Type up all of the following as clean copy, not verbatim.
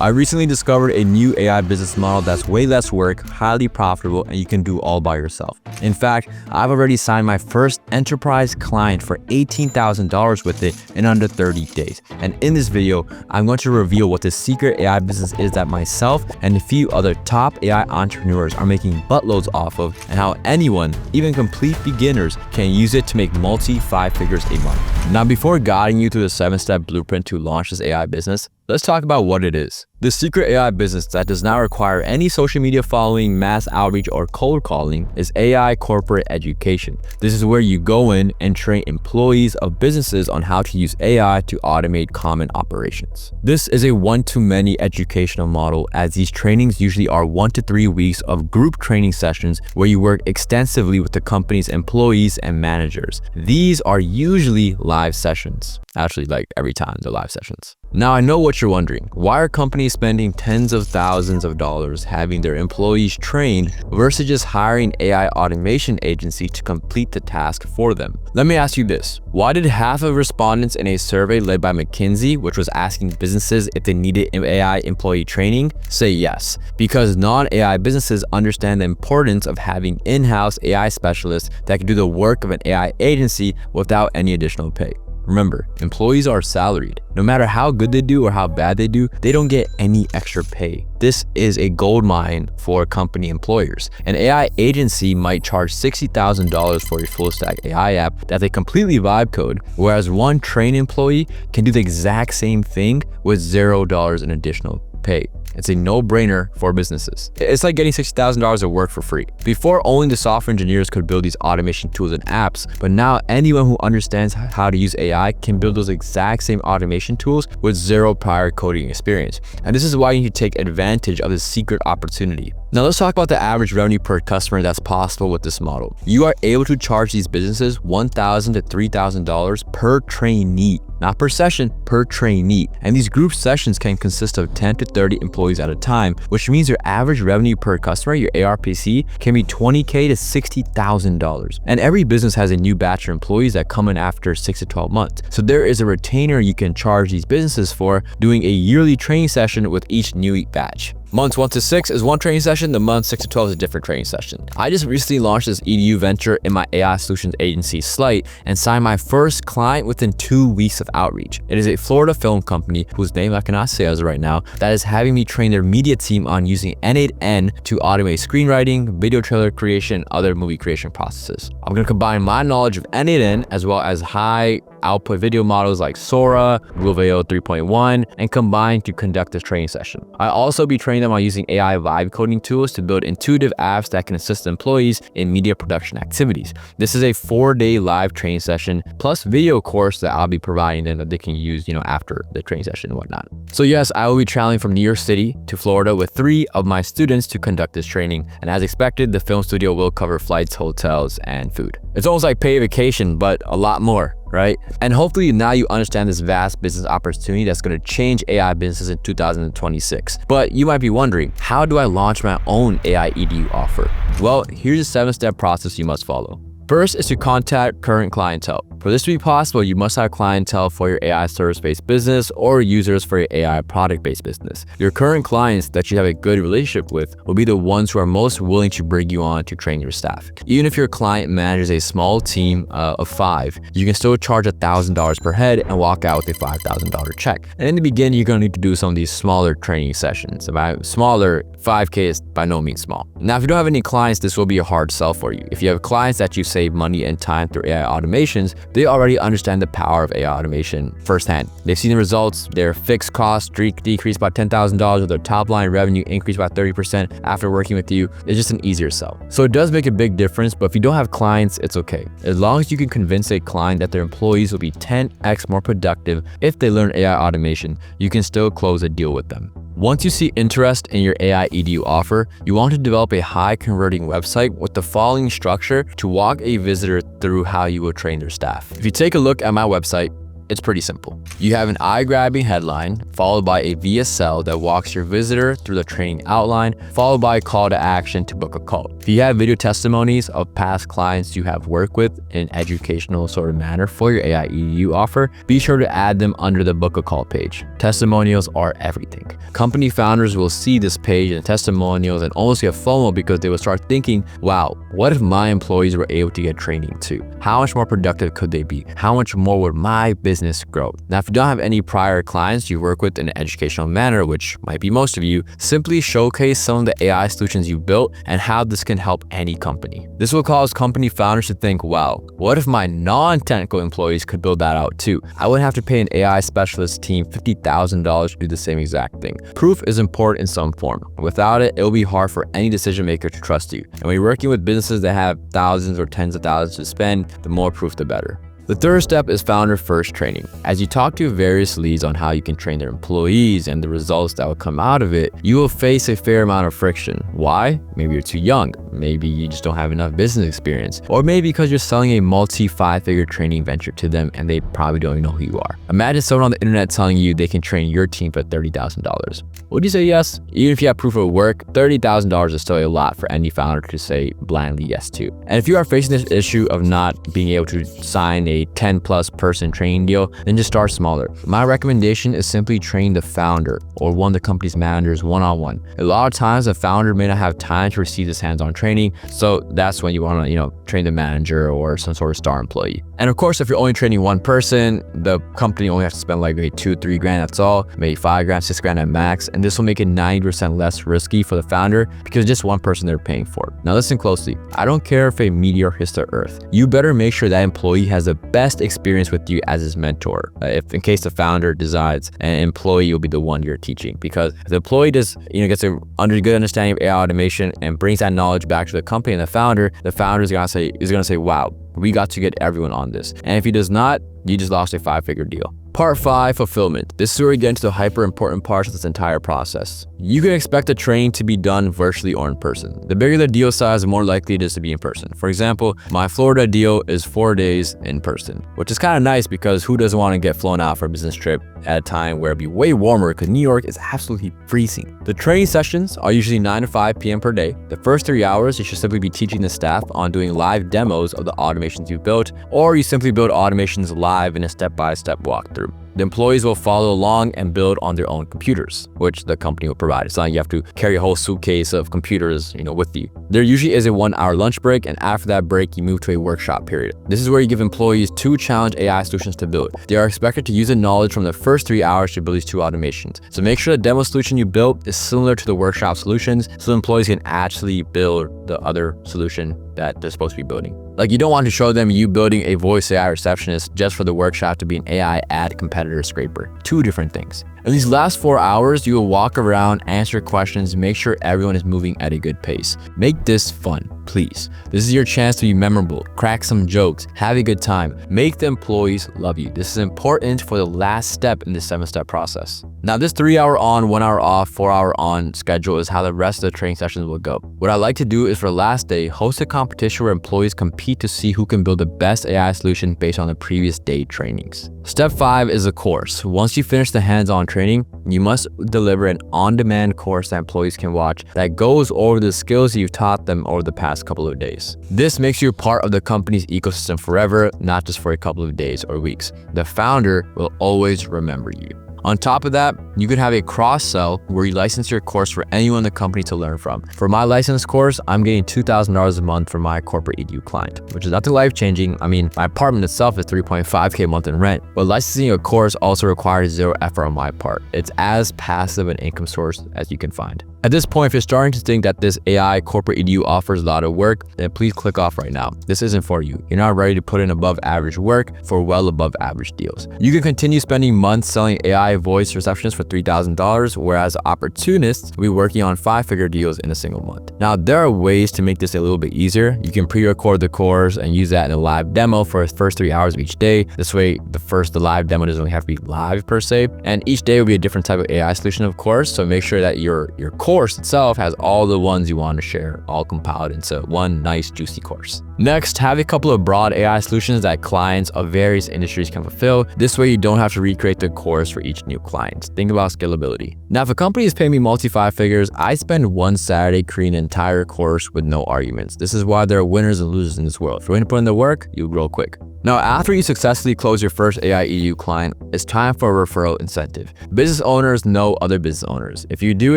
I recently discovered a new AI business model that's way less work, highly profitable, and you can do all by yourself. In fact, I've already signed my first enterprise client for $18,000 with it in under 30 days. And in this video, I'm going to reveal what the secret AI business is that myself and a few other top AI entrepreneurs are making buttloads off of, and how anyone, even complete beginners, can use it to make multi-five figures a month. Now, before guiding you through the 7-step blueprint to launch this AI business, let's talk about what it is. The secret AI business that does not require any social media following, mass outreach, or cold calling is AI corporate education. This is where you go in and train employees of businesses on how to use AI to automate common operations. This is a one-to-many educational model, as these trainings usually are 1 to 3 weeks of group training sessions where you work extensively with the company's employees and managers. These are usually live sessions. Actually, like every time they're live sessions. Now, I know what you're wondering. Why are companies spending tens of thousands of dollars having their employees trained versus just hiring an AI automation agency to complete the task for them? Let me ask you this. Why did half of respondents in a survey led by McKinsey, which was asking businesses if they needed AI employee training, say yes? Because non-AI businesses understand the importance of having in-house AI specialists that can do the work of an AI agency without any additional pay. Remember, employees are salaried. No matter how good they do or how bad they do, they don't get any extra pay. This is a gold mine for company employers. An AI agency might charge $60,000 for a full stack AI app that they completely vibe code, whereas one trained employee can do the exact same thing with $0 in additional pay. It's a no-brainer for businesses. It's like getting $60,000 of work for free. Before, only the software engineers could build these automation tools and apps, but now anyone who understands how to use AI can build those exact same automation tools with zero prior coding experience. And this is why you need to take advantage of this secret opportunity. Now, let's talk about the average revenue per customer that's possible with this model. You are able to charge these businesses $1,000 to $3,000 per trainee. Not per session, per trainee. And these group sessions can consist of 10 to 30 employees at a time, which means your average revenue per customer, your ARPC, can be $20K to $60,000. And every business has a new batch of employees that come in after 6 to 12 months. So there is a retainer you can charge these businesses for doing a yearly training session with each new batch. Months 1 to 6 is one training session. The month 6 to 12 is a different training session. I just recently launched this EDU venture in my AI solutions agency, Slight, and signed my first client within 2 weeks of outreach. It is a Florida film company whose name I cannot say as of right now that is having me train their media team on using N8N to automate screenwriting, video trailer creation, and other movie creation processes. I'm going to combine my knowledge of N8N as well as high output video models like Sora, Google 3.1, and combine to conduct this training session. I'll also be training them on using AI vibe coding tools to build intuitive apps that can assist employees in media production activities. This is a 4-day live training session plus video course that I'll be providing them that they can use, after the training session and whatnot. So yes, I will be traveling from New York City to Florida with 3 of my students to conduct this training. And as expected, the film studio will cover flights, hotels, and food. It's almost like paid vacation, but a lot more, right? And hopefully now you understand this vast business opportunity that's going to change AI businesses in 2026. But you might be wondering, how do I launch my own AI EDU offer? Well, here's a 7-step process you must follow. First is to contact current clientele. For this to be possible, you must have clientele for your AI service-based business or users for your AI product-based business. Your current clients that you have a good relationship with will be the ones who are most willing to bring you on to train your staff. Even if your client manages a small team of 5, you can still charge $1,000 per head and walk out with a $5,000 check. And in the beginning, you're going to need to do some of these smaller training sessions. By smaller, 5K is by no means small. Now, if you don't have any clients, this will be a hard sell for you. If you have clients that you save money and time through AI automations, they already understand the power of AI automation firsthand. They've seen the results. Their fixed costs decreased by $10,000, or their top line revenue increased by 30% after working with you. It's just an easier sell. So it does make a big difference, but if you don't have clients, it's okay. As long as you can convince a client that their employees will be 10x more productive if they learn AI automation, you can still close a deal with them. Once you see interest in your AI EDU offer, you want to develop a high converting website with the following structure to walk a visitor through how you will train their staff. If you take a look at my website, it's pretty simple. You have an eye-grabbing headline, followed by a VSL that walks your visitor through the training outline, followed by a call to action to book a call. If you have video testimonies of past clients you have worked with in an educational sort of manner for your AI EDU offer, be sure to add them under the book a call page. Testimonials are everything. Company founders will see this page and testimonials and almost get FOMO because they will start thinking, wow, what if my employees were able to get training too? How much more productive could they be? How much more would my business grow? Now, if you don't have any prior clients you work with in an educational manner, which might be most of you, simply showcase some of the AI solutions you built and how this can help any company. This will cause company founders to think, wow, what if my non-technical employees could build that out too? I wouldn't have to pay an AI specialist team $50,000 to do the same exact thing. Proof is important in some form. Without it, it'll be hard for any decision maker to trust you. And when you're working with businesses that have thousands or tens of thousands to spend, the more proof, the better. The third step is founder first training. As you talk to various leads on how you can train their employees and the results that will come out of it, you will face a fair amount of friction. Why? Maybe you're too young. Maybe you just don't have enough business experience. Or maybe because you're selling a multi-5-figure training venture to them and they probably don't even know who you are. Imagine someone on the internet telling you they can train your team for $30,000. Would you say yes? Even if you have proof of work, $30,000 is still a lot for any founder to say blindly yes to. And if you are facing this issue of not being able to sign a 10+ person training deal, then just start smaller. My recommendation is simply train the founder or one of the company's managers one-on-one. A lot of times the founder may not have time to receive this hands-on training, so that's when you want to, train the manager or some sort of star employee. And of course, if you're only training one person, the company only has to spend like maybe $2-3 grand, that's all, maybe $5 grand, $6 grand at max, and this will make it 90% less risky for the founder because just one person they're paying for. Now listen closely. I don't care if a meteor hits the earth. You better make sure that employee has the best experience with you as his mentor. If in case the founder decides an employee will be the one you're teaching, because if the employee gets a good understanding of AI automation and brings that knowledge back to the company and the founder is gonna say, wow, we got to get everyone on this. And if he does not, you just lost a 5-figure deal. Part 5, fulfillment. This is where we get into the hyper important parts of this entire process. You can expect the training to be done virtually or in person. The bigger the deal size, the more likely it is to be in person. For example, my Florida deal is 4 days in person, which is kind of nice because who doesn't want to get flown out for a business trip at a time where it'd be way warmer because New York is absolutely freezing. The training sessions are usually 9 to 5 p.m. per day. The first 3 hours, you should simply be teaching the staff on doing live demos of the automations you've built, or you simply build automations live in a step-by-step walkthrough. The employees will follow along and build on their own computers, which the company will provide. It's not like you have to carry a whole suitcase of computers, with you. There usually is a 1-hour lunch break, and after that break, you move to a workshop period. This is where you give employees 2 challenge AI solutions to build. They are expected to use the knowledge from the first 3 hours to build these 2 automations. So make sure the demo solution you built is similar to the workshop solutions so employees can actually build the other solution that they're supposed to be building. Like, you don't want to show them you building a voice AI receptionist just for the workshop to be an AI ad competitor scraper. 2 different things. In these last 4 hours, you will walk around, answer questions, make sure everyone is moving at a good pace. Make this fun, please. This is your chance to be memorable, crack some jokes, have a good time, make the employees love you. This is important for the last step in the 7-step process. Now, this 3-hour on, 1 hour off, 4-hour on schedule is how the rest of the training sessions will go. What I like to do is for the last day, host a competition where employees compete to see who can build the best AI solution based on the previous day trainings. Step 5 is a course. Once you finish the hands-on training, you must deliver an on-demand course that employees can watch that goes over the skills you've taught them over the past couple of days. This makes you part of the company's ecosystem forever, not just for a couple of days or weeks. The founder will always remember you. On top of that, you can have a cross-sell where you license your course for anyone in the company to learn from. For my license course, I'm getting $2,000 a month for my corporate EDU client, which is nothing life-changing. I mean, my apartment itself is $3.5K a month in rent, but licensing a course also requires 0 effort on my part. It's as passive an income source as you can find. At this point, if you're starting to think that this AI corporate EDU offers a lot of work, then please click off right now. This isn't for you. You're not ready to put in above average work for well above average deals. You can continue spending months selling AI AI voice receptionist for $3,000, whereas opportunists will be working on 5-figure deals in a single month. Now, there are ways to make this a little bit easier. You can pre-record the course and use that in a live demo for the first 3 hours of each day. This way, the live demo doesn't really have to be live per se. And each day will be a different type of AI solution, of course. So make sure that your course itself has all the ones you want to share, all compiled into one nice juicy course. Next, have a couple of broad AI solutions that clients of various industries can fulfill. This way, you don't have to recreate the course for each new client. Think about scalability. Now, if a company is paying me multi-5 figures, I spend one Saturday creating an entire course with no arguments. This is why there are winners and losers in this world. If you're going to put in the work, you'll grow quick. Now, after you successfully close your first AI EDU client, it's time for a referral incentive. Business owners know other business owners. If you do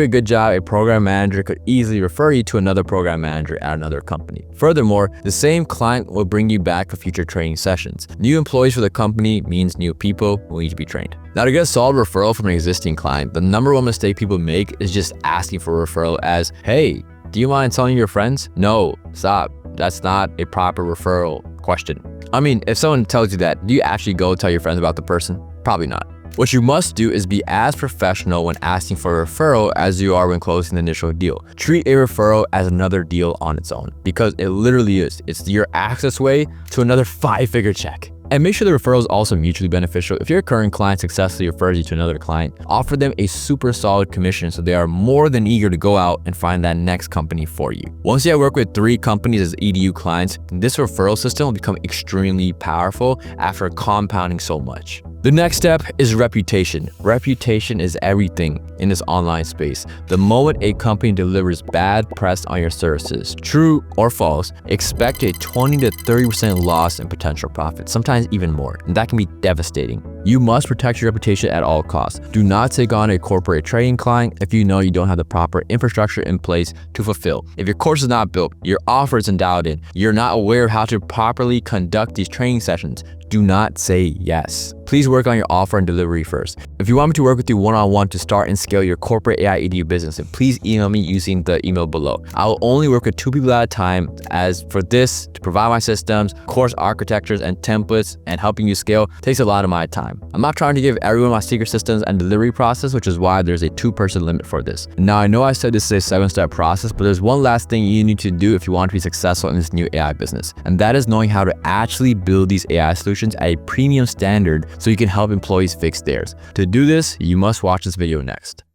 a good job, a program manager could easily refer you to another program manager at another company. Furthermore, the same client will bring you back for future training sessions. New employees for the company means new people who need to be trained. Now, to get a solid referral from an existing client, the number one mistake people make is just asking for a referral as, hey, do you mind telling your friends? No, stop. That's not a proper referral question. I mean, if someone tells you that, do you actually go tell your friends about the person? Probably not. What you must do is be as professional when asking for a referral as you are when closing the initial deal. Treat a referral as another deal on its own, because it literally is. It's your access way to another 5-figure check. And make sure the referral is also mutually beneficial. If your current client successfully refers you to another client, offer them a super solid commission so they are more than eager to go out and find that next company for you. Once you have worked with 3 companies as EDU clients, this referral system will become extremely powerful after compounding so much. The next step is reputation. Reputation is everything in this online space. The moment a company delivers bad press on your services, true or false, expect a 20 to 30% loss in potential profit, sometimes even more, and that can be devastating. You must protect your reputation at all costs. Do not take on a corporate training client if you know you don't have the proper infrastructure in place to fulfill. If your course is not built, your offer isn't dialed in, you're not aware of how to properly conduct these training sessions, do not say yes. Please work on your offer and delivery first. If you want me to work with you one-on-one to start and scale your corporate AI EDU business, then please email me using the email below. I will only work with 2 people at a time, as for this to provide my systems, course architectures and templates, and helping you scale takes a lot of my time. I'm not trying to give everyone my secret systems and delivery process, which is why there's a 2-person limit for this. Now, I know I said this is a 7-step process, but there's one last thing you need to do if you want to be successful in this new AI business, and that is knowing how to actually build these AI solutions at a premium standard so you can help employees fix theirs. To do this, you must watch this video next.